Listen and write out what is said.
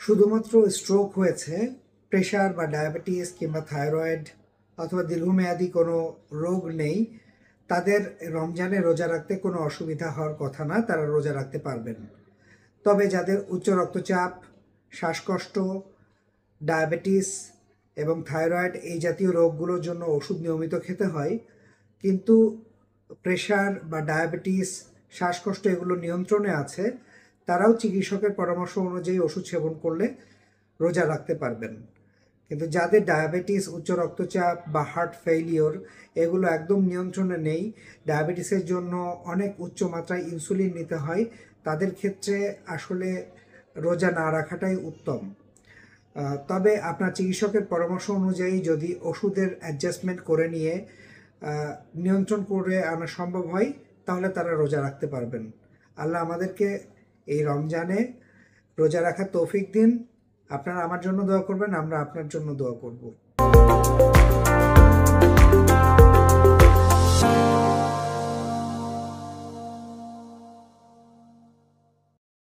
শুধুমাত্র স্ট্রোক হয়েছে, প্রেশার বা ডায়াবেটিস কিংবা থাইরয়েড অথবা দীর্ঘমেয়াদী কোনো রোগ নেই, তাদের রমজানে রোজা রাখতে কোনো অসুবিধা হওয়ার কথা না, তারা রোজা রাখতে পারবেন। তবে যাদের উচ্চ রক্তচাপ, শ্বাসকষ্ট, ডায়াবেটিস এবং থাইরয়েড এই জাতীয় রোগগুলোর জন্য ওষুধ নিয়মিত খেতে হয়, কিন্তু প্রেশার বা ডায়াবেটিস, শ্বাসকষ্ট এগুলো নিয়ন্ত্রণে আছে, তারাও চিকিৎসকের পরামর্শ অনুযায়ী ওষুধ সেবন করলে রোজা রাখতে পারবেন। কিন্তু যাদের ডায়াবেটিস, উচ্চ রক্তচাপ বা হার্ট ফেইলিওর এগুলো একদম নিয়ন্ত্রণে নেই, ডায়াবেটিসের জন্য অনেক উচ্চ মাত্রায় ইনসুলিন নিতে হয়, তাদের ক্ষেত্রে আসলে রোজা না রাখাটাই উত্তম। তবে আপনার চিকিৎসকের পরামর্শ অনুযায়ী যদি ওষুধের অ্যাডজাস্টমেন্ট করে নিয়ে নিয়ন্ত্রণ করে আনা সম্ভব হয়, তাহলে তারা রোজা রাখতে পারবেন। আল্লাহ আমাদেরকে এই রমজানে রোজা রাখার তৌফিক দিন। আপনারা আমার জন্য দোয়া করবেন, আমরা আপনার জন্য দোয়া করব।